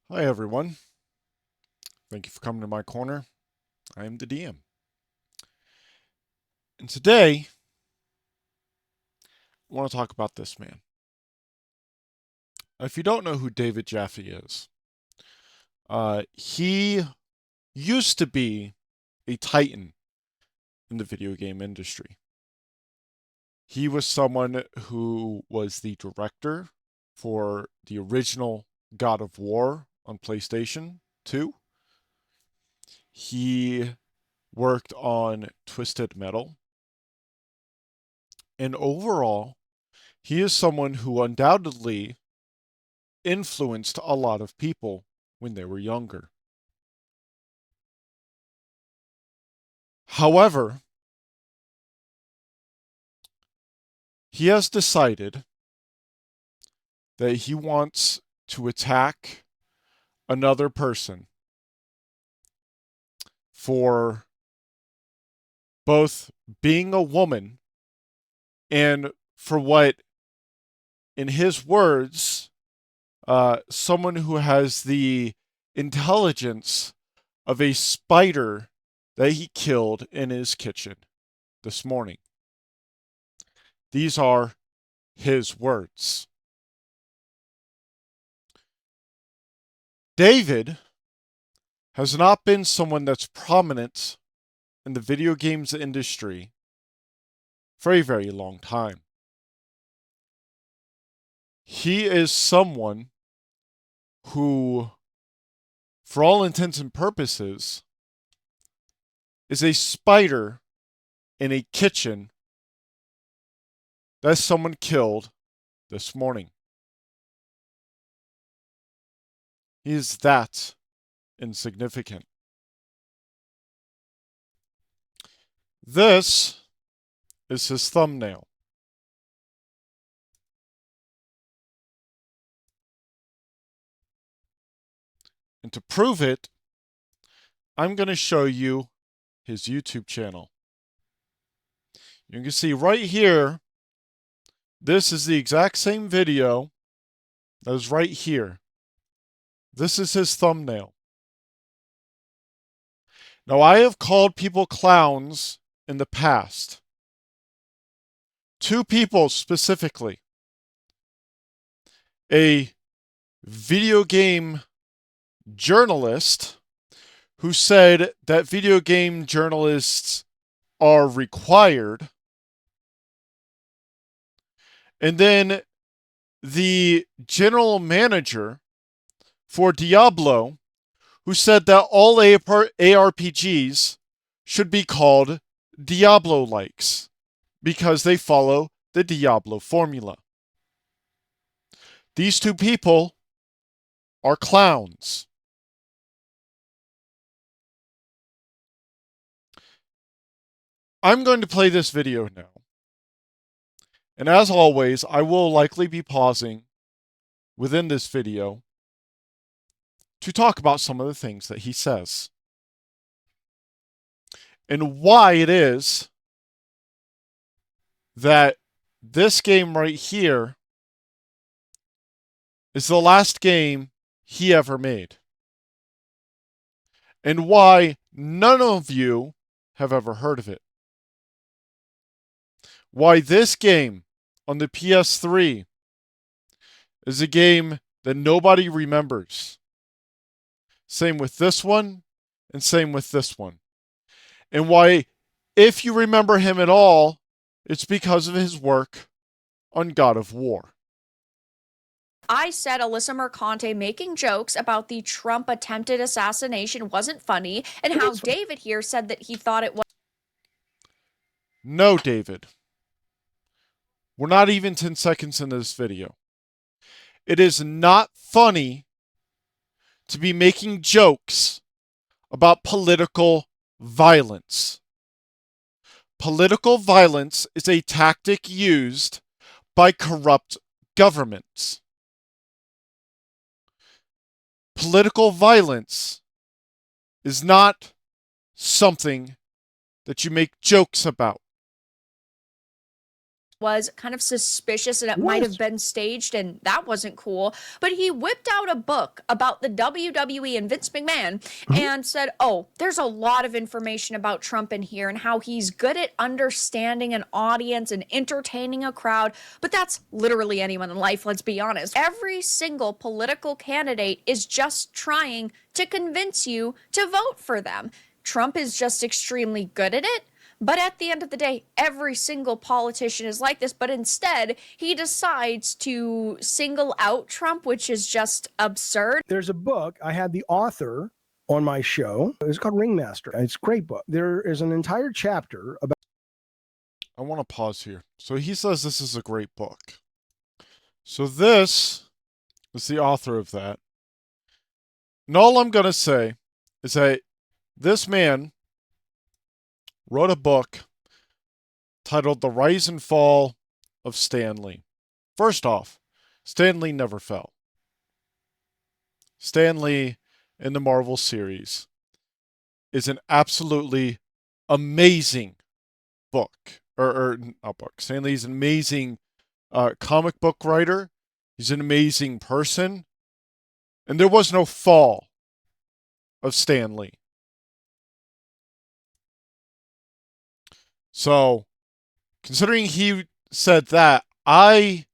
Hi everyone. Thank you for coming to my corner. I am the DM. And today, I want to talk about this man. If you don't know who David Jaffe is, he used to be a titan in the video game industry. He was someone who was the director for the original God of War on PlayStation 2. He worked on Twisted Metal. And overall, he is someone who undoubtedly influenced a lot of people when they were younger. However, he has decided that he wants to attack another person for both being a woman and for what, in his words, someone who has the intelligence of a spider that he killed in his kitchen this morning. These are his words. David has not been someone that's prominent in the video games industry for a very long time. He is someone who, for all intents and purposes, is a spider in a kitchen that someone killed this morning. He is that insignificant. This is his thumbnail. And to prove it, I'm going to show you his YouTube channel. You can see right here, this is the exact same video that is right here. This is his thumbnail. Now, I have called people clowns in the past. Two people specifically. A video game journalist who said that video game journalists are required. And then the general manager for Diablo, who said that all ARPGs should be called Diablo-likes because they follow the Diablo formula. These two people are clowns. I'm going to play this video now. And as always, I will likely be pausing within this video to talk about some of the things that he says and why it is that this game right here is the last game he ever made, and why none of you have ever heard of it. Why this game on the PS3 is a game that nobody remembers. Same with this one, and same with this one. And why, if you remember him at all, it's because of his work on God of War. I said Alyssa Mercante making jokes about the Trump attempted assassination wasn't funny, and how David here said that he thought it was. No, David. We're not even 10 seconds into this video. It is not funny to be making jokes about political violence. Political violence is a tactic used by corrupt governments. Political violence is not something that you make jokes about. was kind of suspicious and it might have been staged, and that wasn't cool. But he whipped out a book about the WWE and Vince McMahon and said, oh, there's a lot of information about Trump in here and how he's good at understanding an audience and entertaining a crowd. But that's literally anyone in life, let's be honest. Every single political candidate is just trying to convince you to vote for them. Trump is just extremely good at it. But at the end of the day, every single politician is like this. But instead, he decides to single out Trump, which is just absurd. There's a book. I had the author on my show. It's called Ringmaster. It's a great book. There is an entire chapter about. I want to pause here. So he says this is a great book. So this is the author of that. And all I'm going to say is that this man wrote a book titled The Rise and Fall of Stan Lee. First off, Stan Lee never fell. Stan Lee in the Marvel series is an absolutely amazing book. Or not book. Stan Lee's an amazing comic book writer. He's an amazing person. And there was no fall of Stan Lee. So, considering he said that, I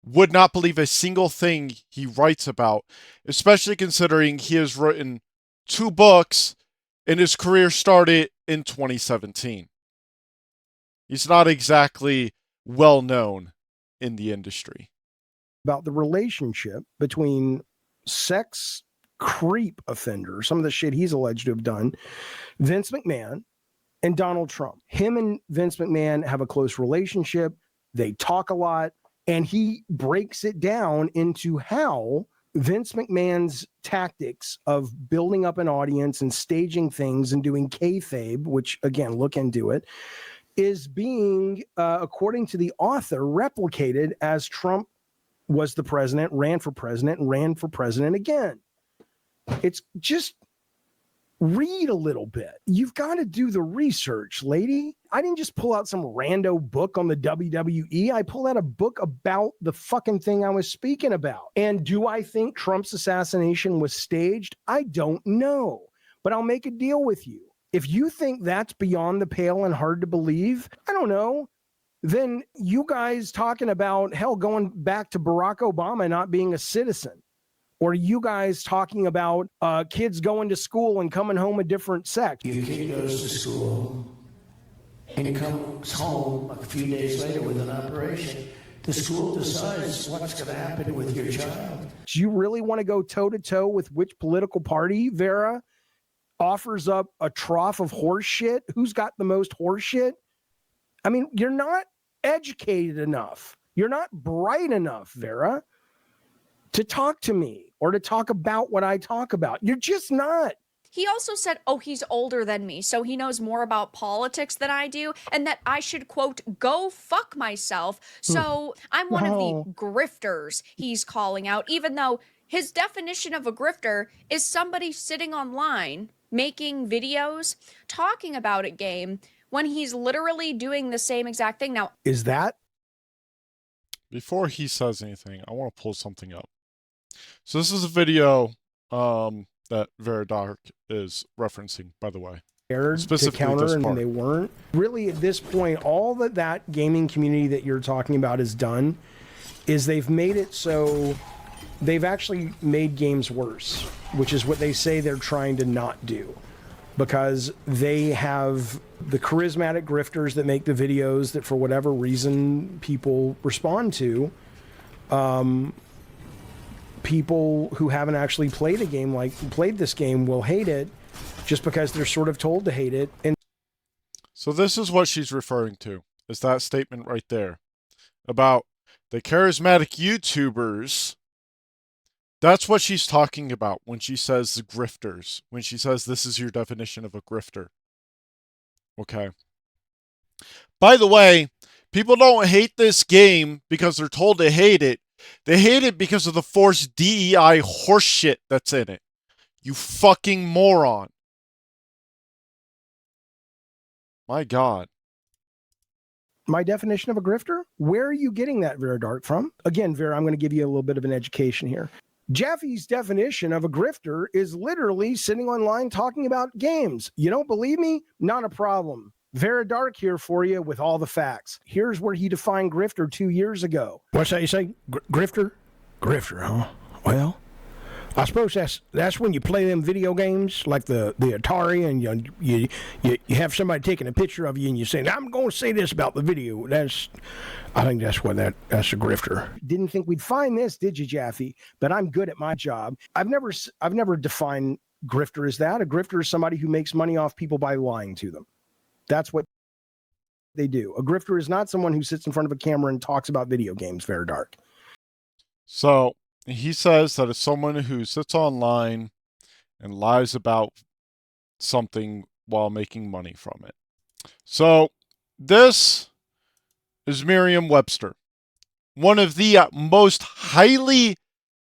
would not believe a single thing he writes about, especially considering he has written 2 books and his career started in 2017. He's not exactly well known in the industry. About the relationship between sex creep offender, some of the shit he's alleged to have done, Vince McMahon, and Donald Trump. Him and Vince McMahon have a close relationship. They talk a lot. And he breaks it down into how Vince McMahon's tactics of building up an audience and staging things and doing kayfabe, which, again, look into it, is being, according to the author, replicated as Trump was the president, ran for president, and ran for president again. It's just... read a little bit. You've got to do the research, lady. I didn't just pull out some rando book on the WWE. I pulled out a book about the fucking thing I was speaking about. And do I think Trump's assassination was staged? I don't know. But I'll make a deal with you. If you think that's beyond the pale and hard to believe, I don't know. Then you guys talking about, hell, going back to Barack Obama not being a citizen. Or you guys talking about kids going to school and coming home a different sex? Your kid goes to school and comes home a few days later with an operation. The school decides what's going to happen with your child. Do you really want to go toe-to-toe with which political party, Vera, offers up a trough of horse shit? Who's got the most horse shit? I mean, you're not educated enough. You're not bright enough, Vera, to talk to me or to talk about what I talk about. You're just not. He also said, oh, he's older than me, so he knows more about politics than I do, and that I should, quote, go fuck myself. So I'm one of the grifters he's calling out, even though his definition of a grifter is somebody sitting online, making videos, talking about a game, when he's literally doing the same exact thing. Now, is that? Before he says anything, I want to pull something up. So this is a video that Veridark is referencing, by the way. To counter, and they weren't. Really, at this point, all that gaming community that you're talking about has done is they've made it so they've actually made games worse, which is what they say they're trying to not do. Because they have the charismatic grifters that make the videos that, for whatever reason, people respond to. People who haven't actually played this game will hate it just because they're sort of told to hate it. And so this is what she's referring to, is that statement right there about the charismatic YouTubers. That's what she's talking about when she says the grifters, when she says this is your definition of a grifter. Okay. By the way, people don't hate this game because they're told to hate it. They hate it because of the forced DEI horseshit that's in it. You fucking moron. My God. my definition of a grifter? Where are you getting that, Vera Dark, from? Again, Vera, I'm going to give you a little bit of an education here. Jaffe's definition of a grifter is literally sitting online talking about games. You don't believe me? Not a problem. Vera Dark here for you with all the facts. Here's where he defined grifter 2 years ago. What's that you say? Grifter? Grifter, huh? Well, I suppose that's when you play them video games like the Atari, and you have somebody taking a picture of you and you saying, "I'm going to say this about the video." I think that's a grifter. Didn't think we'd find this, did you, Jaffe? But I'm good at my job. I've never defined grifter as that. A grifter is somebody who makes money off people by lying to them. That's what they do. A grifter is not someone who sits in front of a camera and talks about video games, Very Dark. So he says that it's someone who sits online and lies about something while making money from it. So this is Merriam-Webster, one of the most highly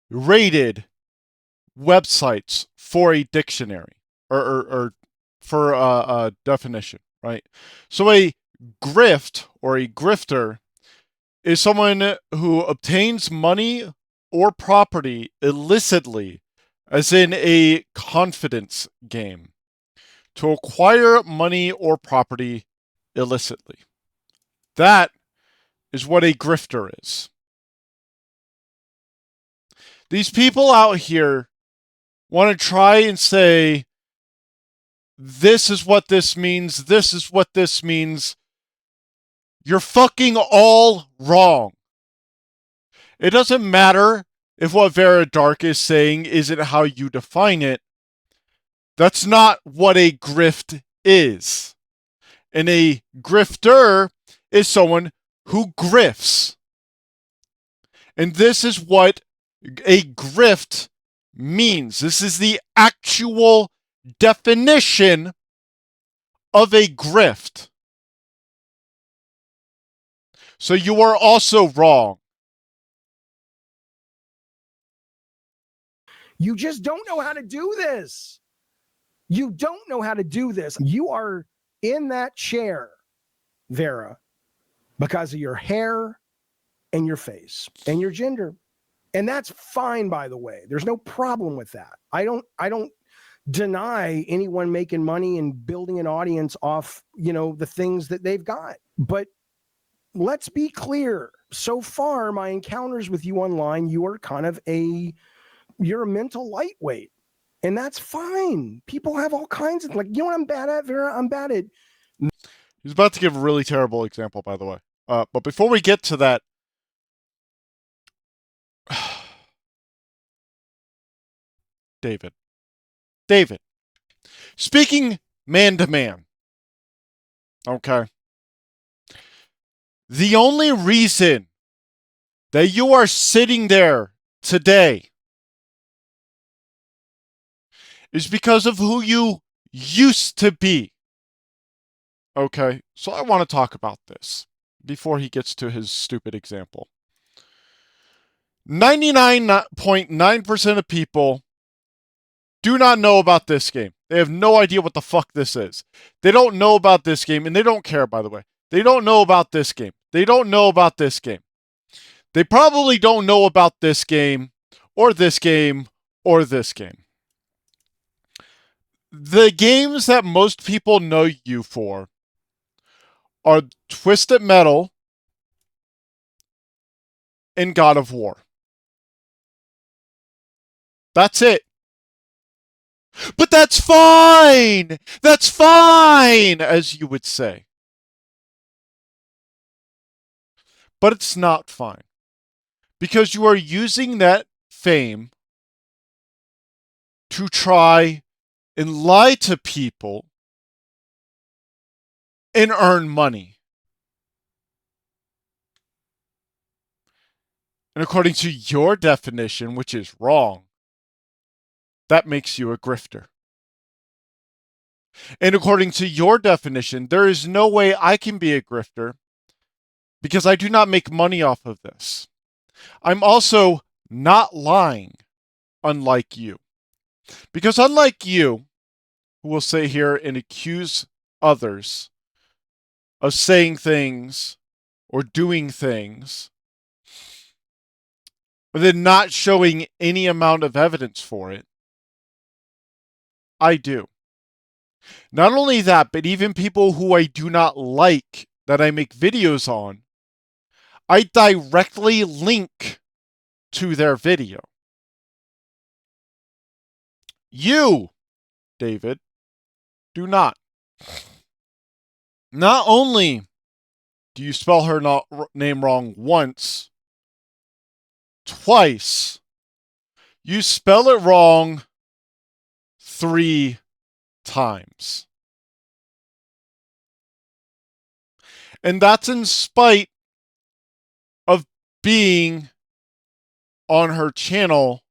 rated websites for a dictionary or for a definition, right? So a grift or a grifter is someone who obtains money or property illicitly, as in a confidence game, to acquire money or property illicitly. That is what a grifter is. These people out here want to try and say, this is what this means, this is what this means. You're fucking all wrong. It doesn't matter if what Vera Dark is saying isn't how you define it. That's not what a grift is. And a grifter is someone who grifts. And this is what a grift means. This is the actual definition of a grift. So you are also wrong. You just don't know how to do this. You don't know how to do this. You are in that chair, Vera, because of your hair and your face and your gender. And that's fine, by the way. There's no problem with that. I don't deny anyone making money and building an audience off, the things that they've got. But let's be clear. So far, my encounters with you online, you are kind of you're a mental lightweight. And that's fine. People have all kinds of, what I'm bad at, Vera? I'm bad at. He's about to give a really terrible example, by the way. But before we get to that, David, speaking man to man, okay? The only reason that you are sitting there today is because of who you used to be. Okay, so I want to talk about this before he gets to his stupid example. 99.9% of people do not know about this game. They have no idea what the fuck this is. They don't know about this game, and they don't care, by the way. They don't know about this game. They don't know about this game. They probably don't know about this game, or this game, or this game. The games that most people know you for are Twisted Metal and God of War. That's it. But that's fine! That's fine, as you would say. But it's not fine. Because you are using that fame to try and lie to people and earn money. And according to your definition, which is wrong, that makes you a grifter. And according to your definition, there is no way I can be a grifter because I do not make money off of this. I'm also not lying, unlike you. Because unlike you, who will sit here and accuse others of saying things or doing things, but then not showing any amount of evidence for it, I do. Not only that, but even people who I do not like that I make videos on, I directly link to their video. You, David, do not. Not only do you spell her name wrong once, twice, you spell it wrong 3 times. And that's in spite of being on her channel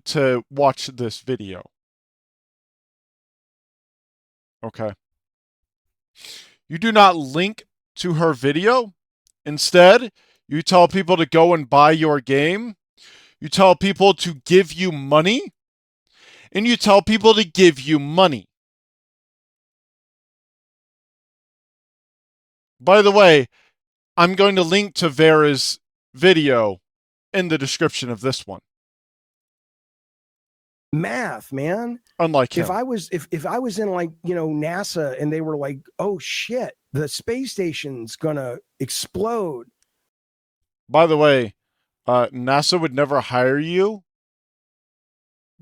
to watch this video. Okay. You do not link to her video. Instead, you tell people to go and buy your game. You tell people to give you money. And you tell people to give you money. By the way, I'm going to link to Vera's video in the description of this one. Math, man. Unlike him. If I was in like, NASA and they were like, oh shit, the space station's gonna explode. By the way, NASA would never hire you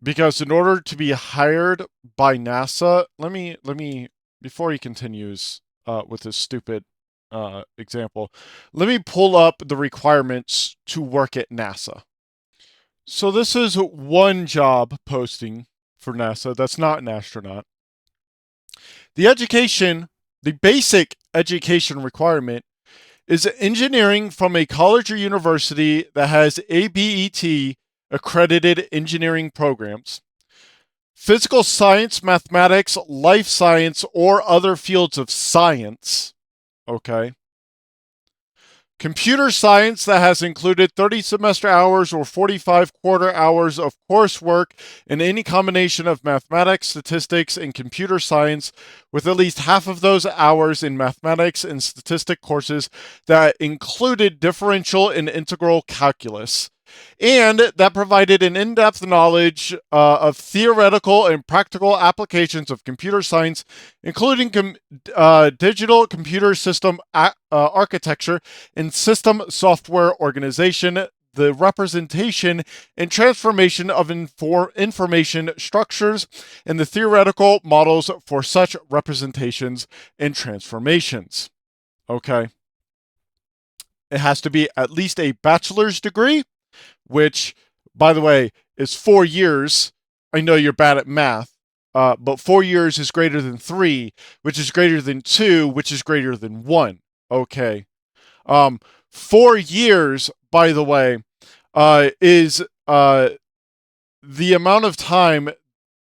because in order to be hired by NASA, let me before he continues with his stupid example, let me pull up the requirements to work at NASA. So this is one job posting for NASA that's not an astronaut. The basic education requirement is engineering from a college or university that has ABET accredited engineering programs. Physical science, mathematics, life science, or other fields of science. Okay. Computer science that has included 30 semester hours or 45 quarter hours of coursework in any combination of mathematics, statistics, and computer science, with at least half of those hours in mathematics and statistic courses that included differential and integral calculus, and that provided an in-depth knowledge of theoretical and practical applications of computer science, including digital computer system architecture and system software organization, the representation and transformation of information structures, and the theoretical models for such representations and transformations. Okay. It has to be at least a bachelor's degree, which, by the way, is 4 years. I know you're bad at math, but 4 years is greater than 3, which is greater than 2, which is greater than 1. Okay. 4 years, by the way, is the amount of time,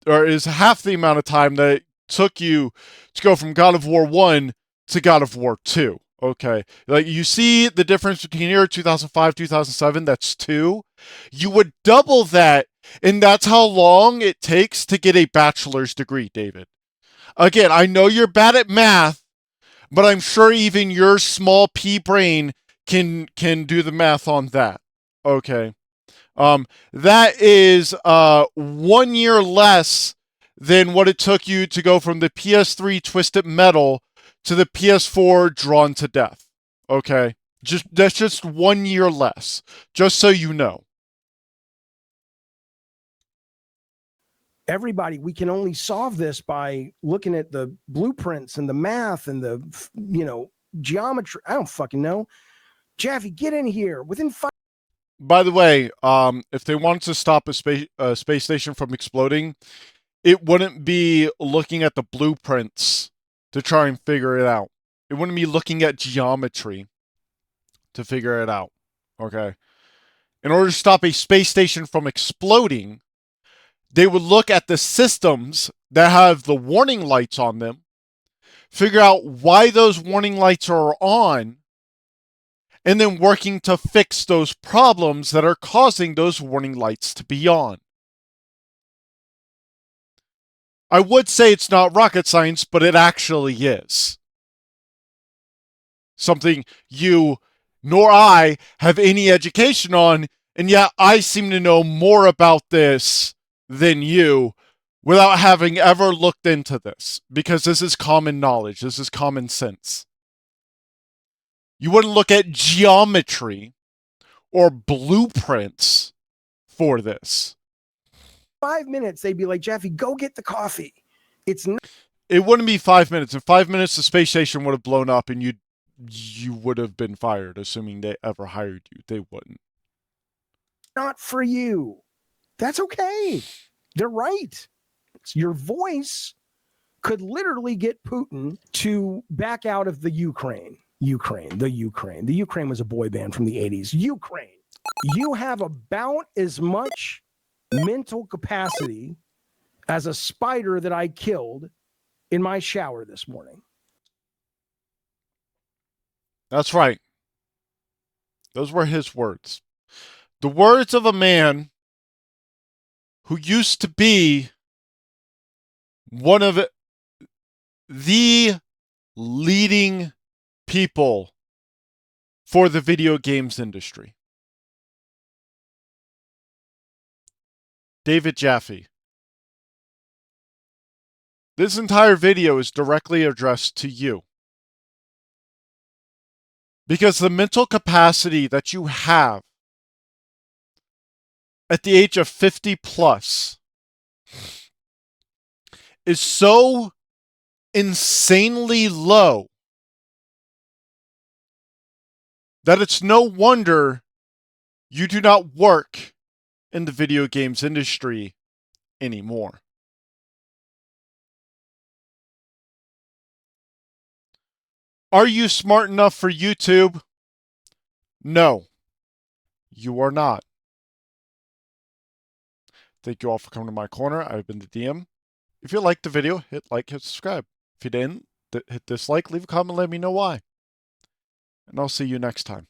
or is half the amount of time that it took you to go from God of War 1 to God of War 2. Okay. Like, you see the difference between here, 2005, 2007, that's 2. You would double that, and that's how long it takes to get a bachelor's degree, David. Again, I know you're bad at math, but I'm sure even your small pea brain can do the math on that. Okay. That is 1 year less than what it took you to go from the PS3 Twisted Metal to the PS4 Drawn to Death. Okay? That's just 1 year less. Just so you know. Everybody, we can only solve this by looking at the blueprints and the math and the, geometry. I don't fucking know. Jaffe, get in here within 5. By the way, if they wanted to stop a space station from exploding, it wouldn't be looking at the blueprints to try and figure it out. It wouldn't be looking at geometry to figure it out. Okay? In order to stop a space station from exploding, they would look at the systems that have the warning lights on them, figure out why those warning lights are on, and then working to fix those problems that are causing those warning lights to be on. I would say it's not rocket science, but it actually is. something you nor I have any education on, and yet I seem to know more about this than you without having ever looked into this, because this is common knowledge, this is common sense. You wouldn't look at geometry or blueprints for this. 5 minutes, they'd be like, Jaffe, go get the coffee. It's not It wouldn't be 5 minutes. In 5 minutes, the space station would have blown up and you would have been fired, assuming they ever hired you. They wouldn't. for you. That's okay. They're right. Your voice could literally get Putin to back out of the Ukraine. The Ukraine was a boy band from the 80s. Ukraine. You have about as much mental capacity as a spider that I killed in my shower this morning. That's right. Those were his words. The words of a man who used to be one of the leading people for the video games industry. David Jaffe. This entire video is directly addressed to you. Because the mental capacity that you have at the age of 50 plus is so insanely low that it's no wonder you do not work in the video games industry anymore. Are you smart enough for YouTube? No, you are not. Thank you all for coming to my corner. I've been the DM. If you liked the video, hit like, hit subscribe. If you didn't, hit dislike, leave a comment, let me know why. And I'll see you next time.